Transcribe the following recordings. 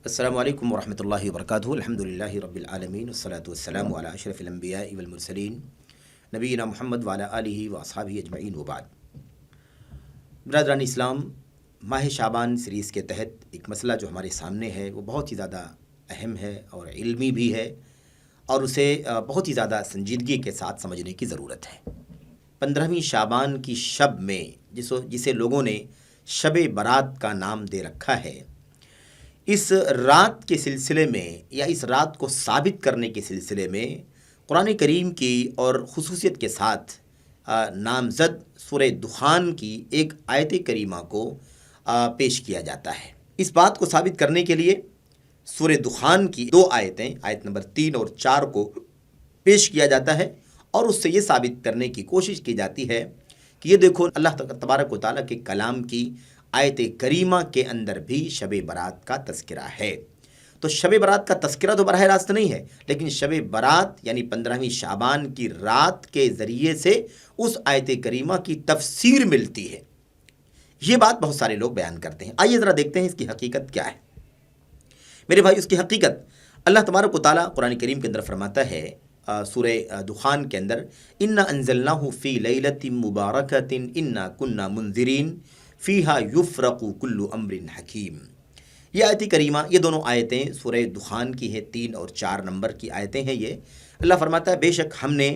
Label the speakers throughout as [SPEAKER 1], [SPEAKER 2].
[SPEAKER 1] السلام علیکم ورحمۃ اللہ وبرکاتہ الحمدللہ رب العالمین والصلاة والسلام علی اشرف الانبیاء والمرسلین نبینا محمد وعلی آلہ واصحابہ اجمعین وبعد۔ برادران اسلام، ماہ شعبان سیریز کے تحت ایک مسئلہ جو ہمارے سامنے ہے وہ بہت ہی زیادہ اہم ہے اور علمی بھی ہے، اور اسے بہت ہی زیادہ سنجیدگی کے ساتھ سمجھنے کی ضرورت ہے۔ 15ویں شعبان کی شب میں جسے لوگوں نے شب برات کا نام دے رکھا ہے، اس رات کے سلسلے میں یا اس رات کو ثابت کرنے کے سلسلے میں قرآن کریم کی اور خصوصیت کے ساتھ نامزد سورہ دخان کی ایک آیت کریمہ کو پیش کیا جاتا ہے۔ اس بات کو ثابت کرنے کے لیے سورہ دخان کی دو آیتیں، آیت نمبر 3 اور 4 کو پیش کیا جاتا ہے، اور اس سے یہ ثابت کرنے کی کوشش کی جاتی ہے کہ یہ دیکھو اللہ تبارک و تعالیٰ کے کلام کی آیت کریمہ کے اندر بھی شب برات کا تذکرہ ہے۔ تو شب برات کا تذکرہ تو براہ راست نہیں ہے، لیکن شب برات یعنی 15ویں شعبان کی رات کے ذریعے سے اس آیت کریمہ کی تفسیر ملتی ہے۔ یہ بات بہت سارے لوگ بیان کرتے ہیں۔ آئیے ذرا دیکھتے ہیں اس کی حقیقت کیا ہے۔ میرے بھائی، اس کی حقیقت اللہ تبارک و تعالیٰ قرآن کریم کے اندر فرماتا ہے، سورہ دخان کے اندر، اِنَّا أَنزَلْنَاهُ فِي لَيْلَةٍ مُبَارَكَةٍ إِنَّا كُنَّا مُنذِرِينَ فِيهَا يُفْرَقُ كُلُّ أَمْرٍ حَكِيمٍ۔ یہ آیت کریمہ، یہ دونوں آیتیں سورہ دخان کی ہے، 3 اور 4 نمبر کی آیتیں ہیں۔ یہ اللہ فرماتا ہے، بے شک ہم نے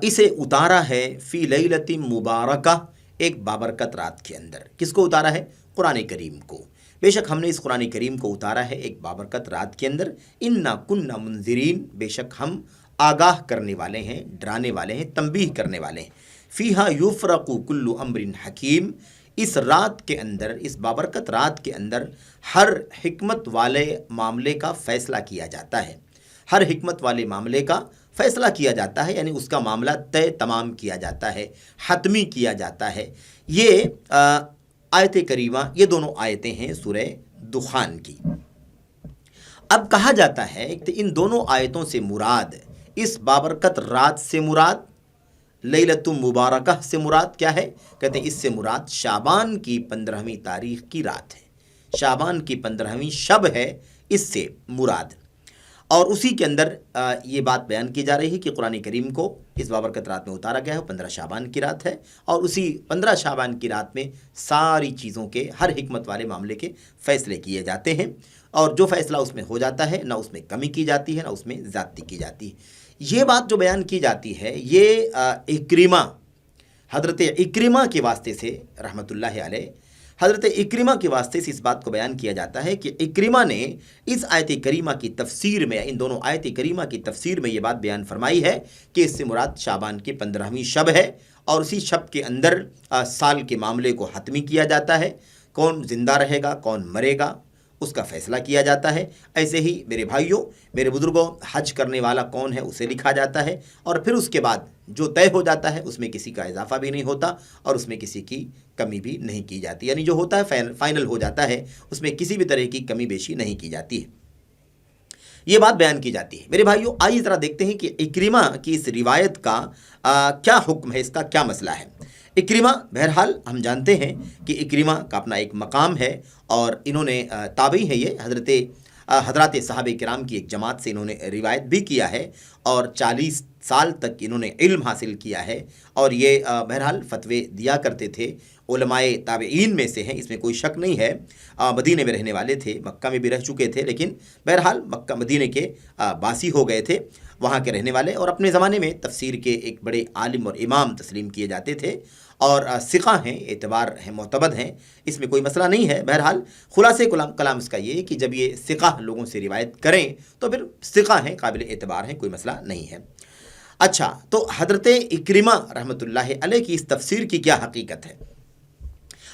[SPEAKER 1] اسے اتارا ہے فی لیلۃ مبارکہ، ایک بابرکت رات کے اندر۔ کس کو اتارا ہے؟ قرآن کریم کو۔ بے شک ہم نے اس قرآن کریم کو اتارا ہے ایک بابرکت رات کے اندر۔ انا کننا منذرین، بے شک ہم آگاہ کرنے والے ہیں، ڈرانے والے ہیں، تنبیہ کرنے والے ہیں۔ فیہا یفرق کل امر حکیم، اس رات کے اندر، اس بابرکت رات کے اندر ہر حکمت والے معاملے کا فیصلہ کیا جاتا ہے۔ ہر حکمت والے معاملے کا فیصلہ کیا جاتا ہے، یعنی اس کا معاملہ طے تمام کیا جاتا ہے، حتمی کیا جاتا ہے۔ یہ آیت کریمہ، یہ دونوں آیتیں ہیں سورہ دخان کی۔ اب کہا جاتا ہے کہ ان دونوں آیتوں سے مراد، اس بابرکت رات سے مراد، لیلۃ مبارکہ سے مراد کیا ہے؟ کہتے ہیں اس سے مراد شعبان کی 15ویں تاریخ کی رات ہے، شعبان کی 15ویں شب ہے، اس سے مراد۔ اور اسی کے اندر یہ بات بیان کی جا رہی ہے کہ قرآن کریم کو اس بابرکت رات میں اتارا گیا ہے، 15 شعبان کی رات ہے، اور اسی 15 شعبان کی رات میں ساری چیزوں کے، ہر حکمت والے معاملے کے فیصلے کیے جاتے ہیں، اور جو فیصلہ اس میں ہو جاتا ہے، نہ اس میں کمی کی جاتی ہے، نہ اس میں زیادتی کی جاتی ہے۔ یہ بات جو بیان کی جاتی ہے، یہ اکرمہ، حضرت اکرمہ کے واسطے سے رحمۃ اللہ علیہ، حضرت اکرمہ کے واسطے سے اس بات کو بیان کیا جاتا ہے کہ اکرمہ نے اس آیت کریمہ کی تفسیر میں، ان دونوں آیت کریمہ کی تفسیر میں یہ بات بیان فرمائی ہے کہ اس سے مراد شعبان کی 15ویں شب ہے، اور اسی شب کے اندر سال کے معاملے کو حتمی کیا جاتا ہے، کون زندہ رہے گا، کون مرے گا، اس کا فیصلہ کیا جاتا ہے۔ ایسے ہی میرے بھائیوں، میرے بزرگوں، حج کرنے والا کون ہے اسے لکھا جاتا ہے، اور پھر اس کے بعد جو طے ہو جاتا ہے اس میں کسی کا اضافہ بھی نہیں ہوتا، اور اس میں کسی کی کمی بھی نہیں کی جاتی، یعنی جو ہوتا ہے فائنل ہو جاتا ہے، اس میں کسی بھی طرح کی کمی بیشی نہیں کی جاتی ہے۔ یہ بات بیان کی جاتی ہے۔ میرے بھائیوں، آئیے ذرا دیکھتے ہیں کہ اکرمہ کی اس روایت کا کیا حکم ہے، اس کا کیا مسئلہ ہے۔ اکرمہ، بہرحال ہم جانتے ہیں کہ اکرمہ کا اپنا ایک مقام ہے، اور انہوں نے تابعی ہے، یہ حضرات صحابہ کرام کی ایک جماعت سے انہوں نے روایت بھی کیا ہے، اور 40 سال تک انہوں نے علم حاصل کیا ہے، اور یہ بہرحال فتوے دیا کرتے تھے، علماء تابعین میں سے ہیں، اس میں کوئی شک نہیں ہے۔ مدینے میں رہنے والے تھے، مکہ میں بھی رہ چکے تھے، لیکن بہرحال مکہ مدینے کے باسی ہو گئے تھے، وہاں کے رہنے والے، اور اپنے زمانے میں تفسیر کے ایک بڑے عالم اور امام تسلیم کیے جاتے تھے، اور ثقہ ہیں، اعتبار ہیں، معتبر ہیں، اس میں کوئی مسئلہ نہیں ہے۔ بہرحال خلاصے کلام اس کا یہ ہے کہ جب یہ ثقہ لوگوں سے روایت کریں تو پھر ثقہ ہیں، قابل اعتبار ہیں، کوئی مسئلہ نہیں ہے۔ اچھا، تو حضرت اکرمہ رحمۃ اللہ علیہ کی اس تفسیر کی کیا حقیقت ہے؟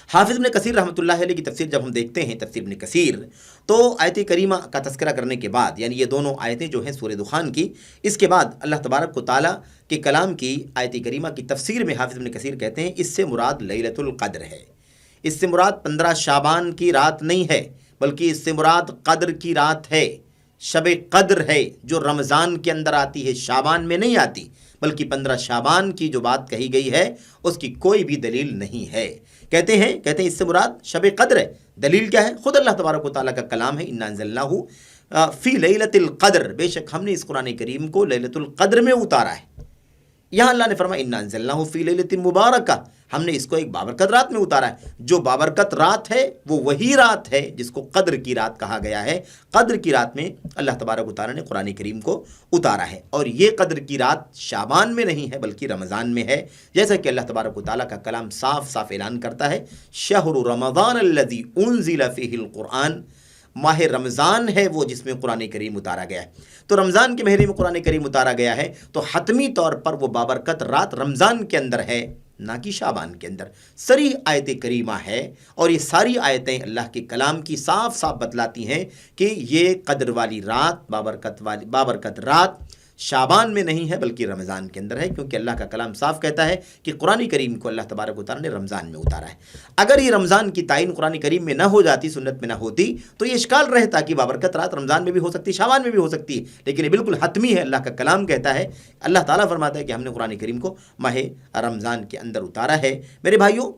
[SPEAKER 1] حافظ ابن کثیر رحمۃ اللہ علیہ کی تفسیر جب ہم دیکھتے ہیں، تفسیر ابن کثیر، تو آیت کریمہ کا تذکرہ کرنے کے بعد، یعنی یہ دونوں آیتیں جو ہیں سورہ دخان کی، اس کے بعد اللہ تبارک و تعالیٰ کے کلام کی آیت کریمہ کی تفسیر میں حافظ ابن کثیر کہتے ہیں اس سے مراد لیلۃ القدر ہے۔ اس سے مراد 15 شعبان کی رات نہیں ہے، بلکہ اس سے مراد قدر کی رات ہے، شب قدر ہے، جو رمضان کے اندر آتی ہے، شعبان میں نہیں آتی، بلکہ 15 شعبان کی جو بات کہی گئی ہے اس کی کوئی بھی دلیل نہیں ہے۔ کہتے ہیں اس سے مراد شب قدر ہے۔ دلیل کیا ہے؟ خود اللہ تبارک و تعالیٰ کا کلام ہے، انا انزلناہ فی لیلۃ القدر، بے شک ہم نے اس قرآن کریم کو لیلۃ القدر میں اتارا ہے۔ یہاں اللہ نے فرمایا انا انزلناہ فی لیلۃ مبارکہ، ہم نے اس کو ایک بابرکت رات میں اتارا ہے۔ جو بابرکت رات ہے وہ وہی رات ہے جس کو قدر کی رات کہا گیا ہے۔ قدر کی رات میں اللہ تبارک و تعالیٰ نے قرآن کریم کو اتارا ہے، اور یہ قدر کی رات شعبان میں نہیں ہے بلکہ رمضان میں ہے، جیسا کہ اللہ تبارک و تعالیٰ کا کلام صاف صاف اعلان کرتا ہے، شہر رمضان الذی انزل فیہ القرآن، ماہ رمضان ہے وہ جس میں قرآن کریم اتارا گیا ہے۔ تو رمضان کے مہینے میں قرآن کریم اتارا گیا ہے تو حتمی طور پر وہ بابرکت رات رمضان کے اندر ہے، نہ کہ شعبان کے اندر۔ صریح آیت کریمہ ہے، اور یہ ساری آیتیں اللہ کے کلام کی صاف صاف بتلاتی ہیں کہ یہ قدر والی رات، بابرکت رات شعبان میں نہیں ہے بلکہ رمضان کے اندر ہے، کیونکہ اللہ کا کلام صاف کہتا ہے کہ قرآن کریم کو اللہ تبارک و تعالیٰ نے رمضان میں اتارا ہے۔ اگر یہ رمضان کی تعین قرآن کریم میں نہ ہو جاتی، سنت میں نہ ہوتی، تو یہ اشکال رہتا کہ بابرکت رات رمضان میں بھی ہو سکتی، شعبان میں بھی ہو سکتی ہے، لیکن یہ بالکل حتمی ہے، اللہ کا کلام کہتا ہے، اللہ تعالیٰ فرماتا ہے کہ ہم نے قرآن کریم کو ماہ رمضان کے اندر اتارا ہے۔ میرے بھائیوں،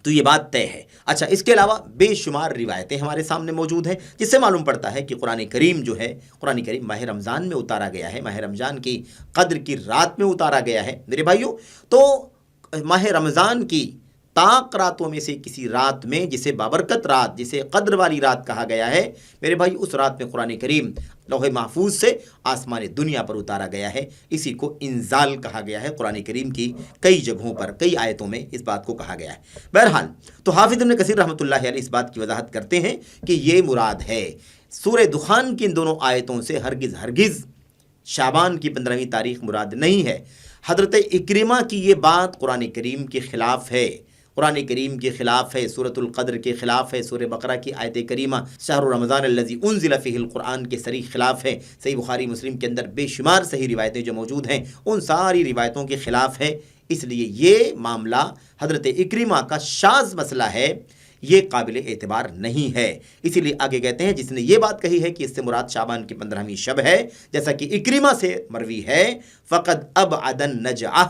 [SPEAKER 1] تو یہ بات طے ہے۔ اچھا، اس کے علاوہ بے شمار روایتیں ہمارے سامنے موجود ہیں جس سے معلوم پڑتا ہے کہ قرآن کریم جو ہے، قرآن کریم ماہ رمضان میں اتارا گیا ہے، ماہ رمضان کی قدر کی رات میں اتارا گیا ہے۔ میرے بھائیوں، تو ماہ رمضان کی طاق راتوں میں سے کسی رات میں، جسے بابرکت رات، جسے قدر والی رات کہا گیا ہے، میرے بھائی اس رات میں قرآن کریم لوح محفوظ سے آسمان دنیا پر اتارا گیا ہے۔ اسی کو انزال کہا گیا ہے، قرآن کریم کی کئی جگہوں پر، کئی آیتوں میں اس بات کو کہا گیا ہے۔ بہرحال تو حافظ ابن کثیر رحمۃ اللہ علیہ اس بات کی وضاحت کرتے ہیں کہ یہ مراد ہے سورہ دخان کی ان دونوں آیتوں سے ہرگز شعبان کی 15ویں تاریخ مراد نہیں ہے۔ حضرت اکرمہ کی یہ بات قرآن کریم کے خلاف ہے، قرآن کریم کے خلاف ہے، سورۃ القدر کے خلاف ہے، سورہ بقرہ کی آیت کریمہ شہر رمضان الذی انزل فیہ القرآن کے صریح خلاف ہے۔ صحیح بخاری مسلم کے اندر بے شمار صحیح روایتیں جو موجود ہیں ان ساری روایتوں کے خلاف ہے، اس لیے یہ معاملہ حضرت اکرمہ کا شاذ مسئلہ ہے، یہ قابل اعتبار نہیں ہے۔ اسی لیے آگے کہتے ہیں جس نے یہ بات کہی ہے کہ اس سے مراد شعبان کی 15ویں شب ہے، جیسا کہ اکرمہ سے مروی ہے، فقد ابعد النجعہ،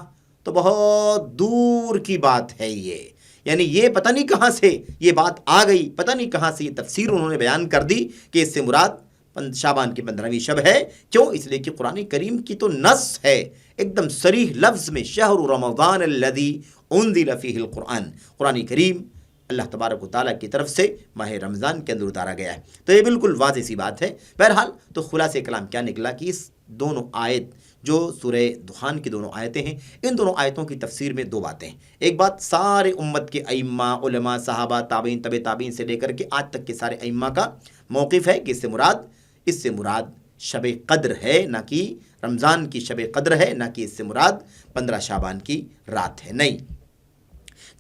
[SPEAKER 1] تو بہت دور کی بات ہے یہ، یعنی یہ پتہ نہیں کہاں سے یہ بات آ گئی، پتہ نہیں کہاں سے یہ تفسیر انہوں نے بیان کر دی کہ اس سے مراد شعبان کی 15ویں شب ہے۔ کیوں؟ اس لیے کہ قرآن کریم کی تو نص ہے ایک دم صریح لفظ میں، شہر رمضان الذی انزل فیہ القرآن، قرآن کریم اللہ تبارک و تعالیٰ کی طرف سے ماہ رمضان کے اندر اتارا گیا ہے، تو یہ بالکل واضح سی بات ہے۔ بہرحال تو خلاصہ کلام کیا نکلا کہ اس دونوں آیت جو سورہ دخان کی دونوں آیتیں ہیں، ان دونوں آیتوں کی تفسیر میں دو باتیں ہیں۔ ایک بات سارے امت کے ائمہ، علماء، صحابہ، تابعین، تبع تابعین سے لے کر کے آج تک کے سارے ائمہ کا موقف ہے کہ اس سے مراد شب قدر ہے، نہ کہ رمضان کی شب قدر ہے، نہ کہ اس سے مراد 15 شعبان کی رات ہے، نہیں۔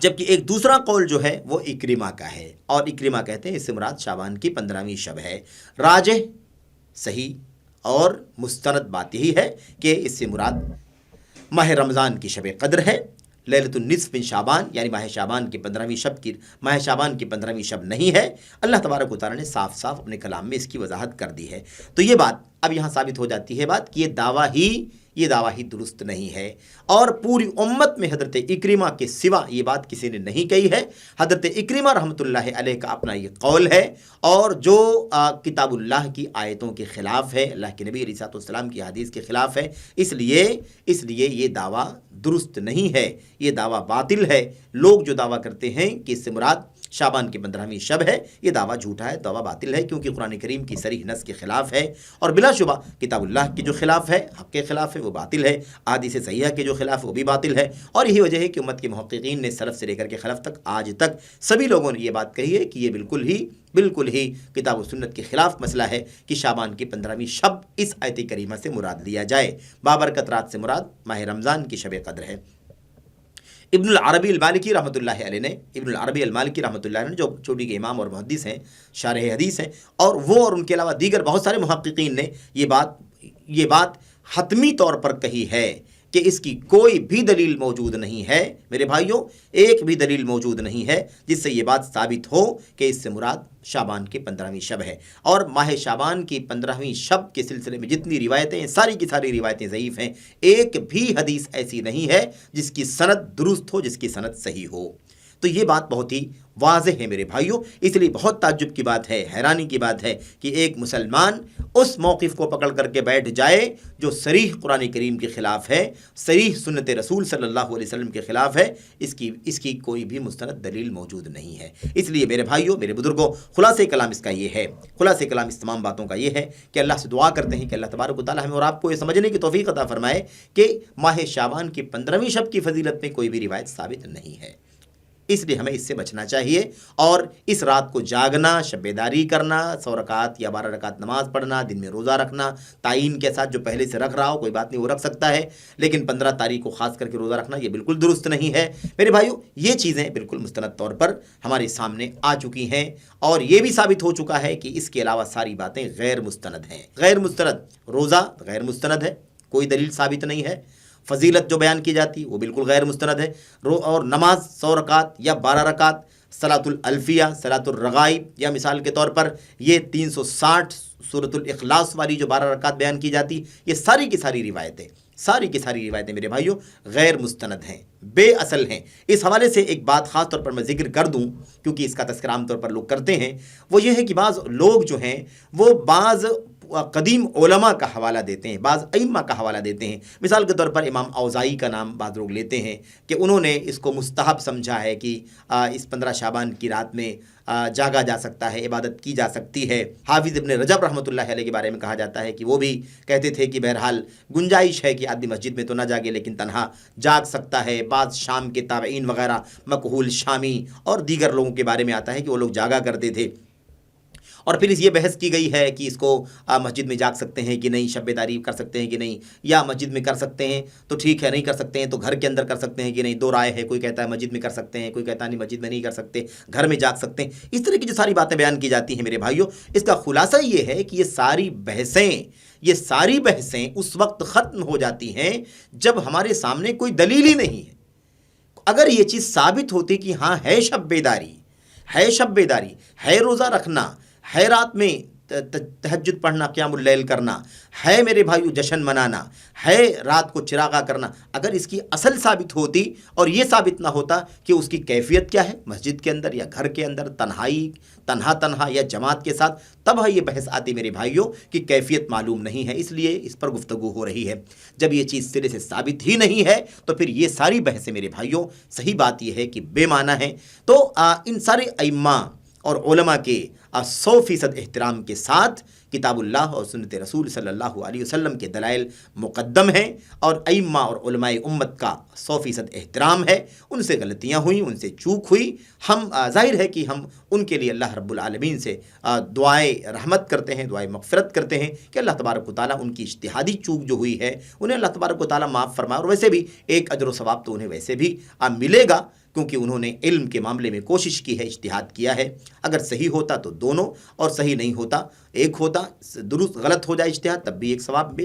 [SPEAKER 1] جبکہ ایک دوسرا قول جو ہے وہ اکرمہ کا ہے، اور اکرمہ کہتے ہیں اس سے مراد شعبان کی 15ویں شب ہے۔ راجح، صحیح اور مستند بات یہی ہے کہ اس سے مراد ماہ رمضان کی شب قدر ہے، لیلۃ النصف من شعبان، یعنی ماہ شعبان کی 15ویں شب نہیں ہے۔ اللہ تبارک و تعالیٰ نے صاف صاف اپنے کلام میں اس کی وضاحت کر دی ہے۔ تو یہ بات اب یہاں ثابت ہو جاتی ہے بات کہ یہ دعویٰ ہی درست نہیں ہے، اور پوری امت میں حضرت اکرمہ کے سوا یہ بات کسی نے نہیں کہی ہے۔ حضرت اکرمہ رحمۃ اللہ علیہ کا اپنا یہ قول ہے، اور جو کتاب اللہ کی آیتوں کے خلاف ہے، اللہ کے نبی علیہ الصلوۃ والسلام کی حدیث کے خلاف ہے، اس لیے یہ دعویٰ درست نہیں ہے، یہ دعویٰ باطل ہے۔ لوگ جو دعویٰ کرتے ہیں کہ اس سے مراد شعبان کی 15ویں شب ہے، یہ دعویٰ جھوٹا ہے، دعویٰ باطل ہے، کیونکہ قرآن کریم کی صریح نص کے خلاف ہے، اور بلا شبہ کتاب اللہ کے جو خلاف ہے، حق کے خلاف ہے، وہ باطل ہے، احادیث صحیحہ کے جو خلاف ہے وہ بھی باطل ہے۔ اور یہی وجہ ہے کہ امت کے محققین نے سلف سے لے کر کے خلف تک آج تک سبھی لوگوں نے یہ بات کہی ہے کہ یہ بالکل ہی کتاب و سنت کے خلاف مسئلہ ہے کہ شعبان کی 15ویں شب اس آیت کریمہ سے مراد لیا جائے۔ بابرکت رات سے مراد ماہ رمضان کی شب قدر ہے۔ ابن العربی المالکی رحمۃ اللہ علیہ نے جو چوٹی کے امام اور محدث ہیں، شارح حدیث ہیں، اور وہ اور ان کے علاوہ دیگر بہت سارے محققین نے یہ بات حتمی طور پر کہی ہے کہ اس کی کوئی بھی دلیل موجود نہیں ہے۔ میرے بھائیوں، ایک بھی دلیل موجود نہیں ہے جس سے یہ بات ثابت ہو کہ اس سے مراد شعبان کی 15ویں شب ہے۔ اور ماہ شعبان کی 15ویں شب کے سلسلے میں جتنی روایتیں ہیں، ساری کی ساری روایتیں ضعیف ہیں، ایک بھی حدیث ایسی نہیں ہے جس کی سند درست ہو، جس کی سند صحیح ہو۔ تو یہ بات بہت ہی واضح ہے میرے بھائیوں، اس لیے بہت تعجب کی بات ہے، حیرانی کی بات ہے کہ ایک مسلمان اس موقف کو پکڑ کر کے بیٹھ جائے جو صریح قرآن کریم کے خلاف ہے، صریح سنت رسول صلی اللہ علیہ وسلم کے خلاف ہے، اس کی کوئی بھی مستند دلیل موجود نہیں ہے۔ اس لیے میرے بھائیوں، میرے بزرگوں، خلاصہ کلام اس کا یہ ہے، خلاصہ کلام اس تمام باتوں کا یہ ہے کہ اللہ سے دعا کرتے ہیں کہ اللہ تبارک و تعالی ہمیں اور آپ کو یہ سمجھنے کی توفیق عطا فرمائے کہ ماہ شعبان کی 15ویں شب کی فضیلت میں کوئی بھی روایت ثابت نہیں ہے، اس لیے ہمیں اس سے بچنا چاہیے، اور اس رات کو جاگنا، شب بیداری کرنا، 100 رکعت یا 12 رکعت نماز پڑھنا، دن میں روزہ رکھنا تعین کے ساتھ، جو پہلے سے رکھ رہا ہو کوئی بات نہیں وہ رکھ سکتا ہے، لیکن 15 تاریخ کو خاص کر کے روزہ رکھنا یہ بالکل درست نہیں ہے میرے بھائیو۔ یہ چیزیں بالکل مستند طور پر ہمارے سامنے آ چکی ہیں، اور یہ بھی ثابت ہو چکا ہے کہ اس کے علاوہ ساری باتیں غیر مستند ہیں۔ غیر مستند روزہ غیر مستند ہے، کوئی دلیل ثابت نہیں ہے، فضیلت جو بیان کی جاتی وہ بالکل غیر مستند ہے، اور نماز 100 رکعت یا 12 رکعت، صلاۃ الالفیہ، صلاۃ الرغائب، یا مثال کے طور پر یہ 360 سورۃ الاخلاص والی جو 12 رکعت بیان کی جاتی، یہ ساری کی ساری روایتیں میرے بھائیوں غیر مستند ہیں، بے اصل ہیں۔ اس حوالے سے ایک بات خاص طور پر میں ذکر کر دوں، کیونکہ اس کا تذکرہ عام طور پر لوگ کرتے ہیں، وہ یہ ہے کہ بعض لوگ جو ہیں وہ بعض قدیم علماء کا حوالہ دیتے ہیں، بعض ائمہ کا حوالہ دیتے ہیں۔ مثال کے طور پر امام اوزاعی کا نام بعض لوگ لیتے ہیں کہ انہوں نے اس کو مستحب سمجھا ہے کہ اس 15 شعبان کی رات میں جاگا جا سکتا ہے، عبادت کی جا سکتی ہے۔ حافظ ابن رجب رحمۃ اللہ علیہ کے بارے میں کہا جاتا ہے کہ وہ بھی کہتے تھے کہ بہرحال گنجائش ہے کہ آدمی مسجد میں تو نہ جاگے لیکن تنہا جاگ سکتا ہے۔ بعض شام کے تابعین وغیرہ، مکحول شامی اور دیگر لوگوں کے بارے میں آتا ہے کہ وہ لوگ جاگا کرتے تھے، اور پھر یہ بحث کی گئی ہے کہ اس کو مسجد میں جاگ سکتے ہیں کہ نہیں، شب بیداری کر سکتے ہیں کہ نہیں، یا مسجد میں کر سکتے ہیں تو ٹھیک ہے، نہیں کر سکتے ہیں تو گھر کے اندر کر سکتے ہیں کہ نہیں، دو رائے ہے، کوئی کہتا ہے مسجد میں کر سکتے ہیں، کوئی کہتا ہے نہیں مسجد میں نہیں کر سکتے، گھر میں جاگ سکتے ہیں۔ اس طرح کی جو ساری باتیں بیان کی جاتی ہیں میرے بھائیوں، اس کا خلاصہ یہ ہے کہ یہ ساری بحثیں اس وقت ختم ہو جاتی ہیں جب ہمارے سامنے کوئی دلیل ہی نہیں ہے۔ اگر یہ چیز ثابت ہوتی کہ ہاں ہے شب بیداری ہے روزہ رکھنا ہے، رات میں تہجد پڑھنا، قیام اللیل کرنا ہے میرے بھائیو، جشن منانا ہے، رات کو چراغاں کرنا، اگر اس کی اصل ثابت ہوتی اور یہ ثابت نہ ہوتا کہ اس کی کیفیت کیا ہے، مسجد کے اندر یا گھر کے اندر، تنہا یا جماعت کے ساتھ، تب یہ بحث آتی میرے بھائیوں کہ کیفیت معلوم نہیں ہے، اس لیے اس پر گفتگو ہو رہی ہے۔ جب یہ چیز سرے سے ثابت ہی نہیں ہے تو پھر یہ ساری بحثیں میرے بھائیوں، صحیح بات یہ ہے کہ بے معنی ہیں۔ تو ان سارے ائمہ اور علماء کے 100% احترام کے ساتھ کتاب اللہ اور سنت رسول صلی اللہ علیہ وسلم کے دلائل مقدم ہیں، اور ائمہ اور علماء امت کا 100% احترام ہے۔ ان سے غلطیاں ہوئیں، ان سے چوک ہوئی، ہم ظاہر ہے کہ ہم ان کے لیے اللہ رب العالمین سے دعائے رحمت کرتے ہیں، دعائے مغفرت کرتے ہیں کہ اللہ تبارک و تعالیٰ ان کی اجتہادی چوک جو ہوئی ہے انہیں اللہ تبارک و تعالیٰ معاف فرمائے، اور ویسے بھی ایک اجر و ثواب تو انہیں ویسے بھی ملے گا، کیونکہ انہوں نے علم کے معاملے میں کوشش کی ہے، اجتہاد کیا ہے۔ اگر صحیح ہوتا تو دونوں، اور صحیح نہیں ہوتا ایک ہوتا، درست غلط ہو جائے اجتہاد تب بھی ایک ثواب،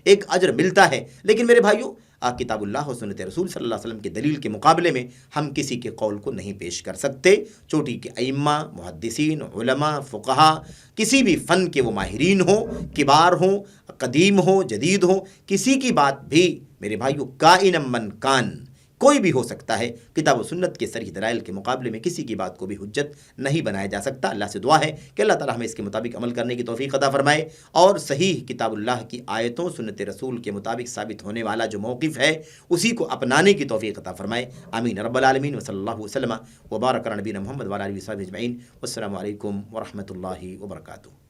[SPEAKER 1] ایک اجر ملتا ہے۔ لیکن میرے بھائیوں، کتاب اللہ اور سنت رسول صلی اللہ علیہ وسلم کے دلیل کے مقابلے میں ہم کسی کے قول کو نہیں پیش کر سکتے۔ چوٹی کے ائمہ، محدثین، علماء، فقہا، کسی بھی فن کے وہ ماہرین ہوں، کبار ہوں، قدیم ہوں، جدید ہوں، کسی کی بات بھی میرے بھائیوں کائن من کان، کوئی بھی ہو سکتا ہے، کتاب و سنت کے صریح دلائل کے مقابلے میں کسی کی بات کو بھی حجت نہیں بنایا جا سکتا۔ اللہ سے دعا ہے کہ اللہ تعالیٰ ہمیں اس کے مطابق عمل کرنے کی توفیق عطا فرمائے، اور صحیح کتاب اللہ کی آیتوں، سنت رسول کے مطابق ثابت ہونے والا جو موقف ہے اسی کو اپنانے کی توفیق عطا فرمائے۔ آمین رب العالمین، وصلی اللہ وسلم وبارک علی نبینا محمد وعلی آلہ وصحبہ اجمعین، والسلام علیکم ورحمۃ اللہ وبرکاتہ۔